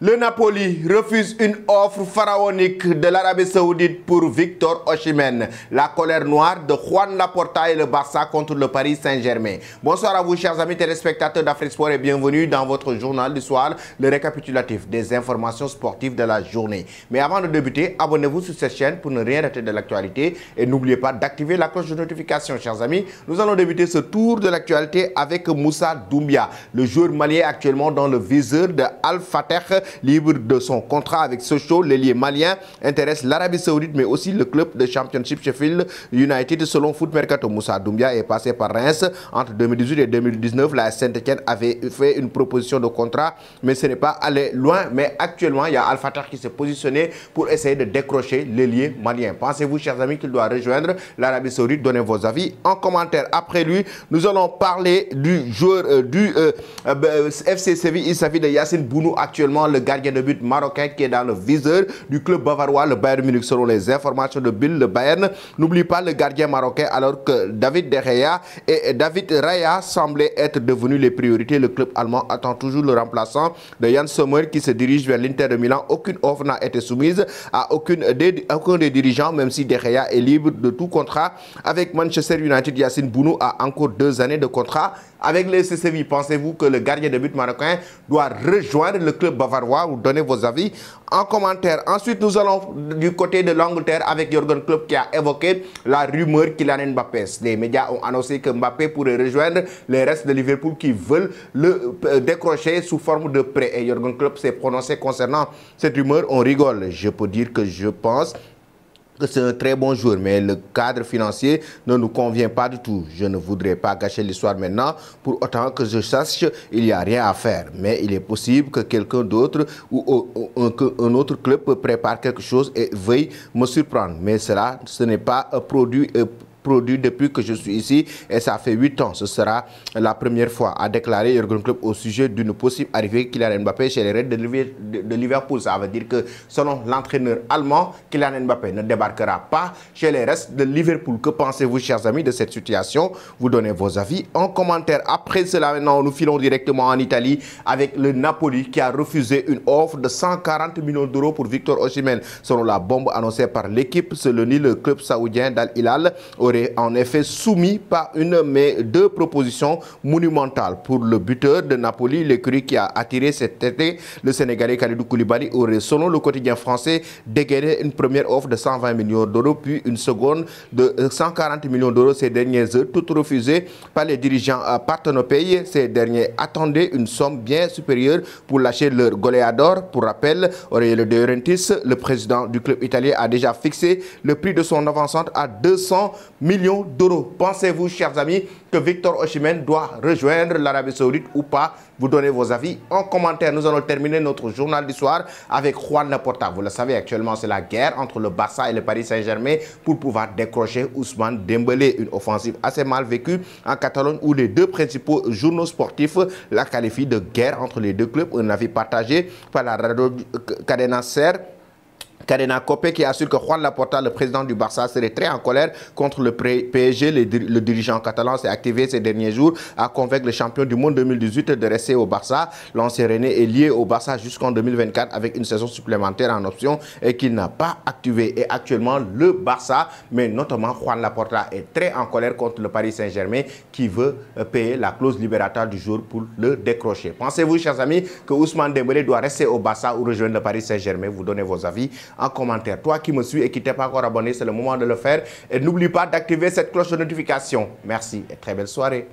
Le Napoli refuse une offre pharaonique de l'Arabie Saoudite pour Victor Osimhen. La colère noire de Juan Laporta et le Barça contre le Paris Saint-Germain. Bonsoir à vous, chers amis téléspectateurs d'Afrique Sport, et bienvenue dans votre journal du soir, le récapitulatif des informations sportives de la journée. Mais avant de débuter, abonnez-vous sur cette chaîne pour ne rien rater de l'actualité et n'oubliez pas d'activer la cloche de notification, chers amis. Nous allons débuter ce tour de l'actualité avec Moussa Doumbia, le joueur malien actuellement dans le viseur de Al Fateh. Libre de son contrat avec Sochaux, l'ailier malien intéresse l'Arabie Saoudite mais aussi le club de Championship Sheffield United. Selon Foot Mercato, Moussa Doumbia est passé par Reims entre 2018 et 2019. La Saint-Etienne avait fait une proposition de contrat mais ce n'est pas allé loin. Mais actuellement, il y a Al Fateh qui s'est positionné pour essayer de décrocher l'ailier malien. Pensez-vous, chers amis, qu'il doit rejoindre l'Arabie Saoudite? Donnez vos avis en commentaire. Après lui, nous allons parler du joueur du FC Séville. Il s'agit de Yacine Bounou, actuellement le gardien de but marocain qui est dans le viseur du club bavarois, le Bayern Munich, selon les informations de Bill. Le Bayern n'oublie pas le gardien marocain, alors que David De Gea et David Raya semblaient être devenus les priorités. Le club allemand attend toujours le remplaçant de Yann Sommer qui se dirige vers l'Inter de Milan. Aucune offre n'a été soumise à aucun des dirigeants, même si De Gea est libre de tout contrat avec Manchester United. Yacine Bounou a encore 2 années de contrat avec le FC Séville. Pensez-vous que le gardien de but marocain doit rejoindre le club bavarois? Ou donnez vos avis en commentaire. Ensuite, nous allons du côté de l'Angleterre avec Jürgen Klopp qui a évoqué la rumeur Kylian Mbappé. Les médias ont annoncé que Mbappé pourrait rejoindre les restes de Liverpool qui veulent le décrocher sous forme de prêt. Et Jürgen Klopp s'est prononcé concernant cette rumeur. On rigole. Je peux dire que je pense que c'est un très bon joueur, mais le cadre financier ne nous convient pas du tout. Je ne voudrais pas gâcher l'histoire maintenant. Pour autant que je sache, il n'y a rien à faire. Mais il est possible que quelqu'un d'autre ou un autre club prépare quelque chose et veuille me surprendre. Mais cela, ce n'est pas produit depuis que je suis ici et ça fait 8 ans. Ce sera la première fois, a déclaré Jürgen Klopp au sujet d'une possible arrivée de Kylian Mbappé chez les Reds de Liverpool. Ça veut dire que selon l'entraîneur allemand, Kylian Mbappé ne débarquera pas chez les Reds de Liverpool. Que pensez-vous, chers amis, de cette situation? Vous donnez vos avis en commentaire. Après cela, maintenant, nous filons directement en Italie avec le Napoli qui a refusé une offre de 140 millions d'euros pour Victor Osimhen. Selon la bombe annoncée par l'équipe, ce lundi, le club saoudien d'Al Hilal aurait en effet soumis pas une mais 2 propositions monumentales. Pour le buteur de Napoli, l'écurie qui a attiré cet été le Sénégalais Kalidou Koulibaly aurait, selon le quotidien français, dégainé une première offre de 120 millions d'euros, puis une seconde de 140 millions d'euros ces dernières heures, toutes refusées par les dirigeants partenopéis. Ces derniers attendaient une somme bien supérieure pour lâcher leur goléador. Pour rappel, Aurelio De Laurentiis, le président du club italien, a déjà fixé le prix de son avant-centre à 200 millions d'euros. Pensez-vous, chers amis, que Victor Osimhen doit rejoindre l'Arabie Saoudite ou pas? Vous donnez vos avis en commentaire. Nous allons terminer notre journal du soir avec Juan Laporta. Vous le savez, actuellement, c'est la guerre entre le Barça et le Paris Saint-Germain pour pouvoir décrocher Ousmane Dembélé. Une offensive assez mal vécue en Catalogne où les 2 principaux journaux sportifs la qualifient de guerre entre les 2 clubs. Un avis partagé par la radio Cadena Ser. Cadena Copé qui assure que Juan Laporta, le président du Barça, serait très en colère contre le PSG. Le dirigeant catalan s'est activé ces derniers jours à convaincre le champion du monde 2018 de rester au Barça. L'ancien Rennais est lié au Barça jusqu'en 2024 avec une saison supplémentaire en option et qu'il n'a pas activé. Et actuellement, le Barça, mais notamment Juan Laporta, est très en colère contre le Paris Saint-Germain qui veut payer la clause libératoire du jour pour le décrocher. Pensez-vous, chers amis, que Ousmane Dembélé doit rester au Barça ou rejoindre le Paris Saint-Germain? Vous donnez vos avis en commentaire. Toi qui me suis et qui n'es pas encore abonné, c'est le moment de le faire. Et n'oublie pas d'activer cette cloche de notification. Merci et très belle soirée.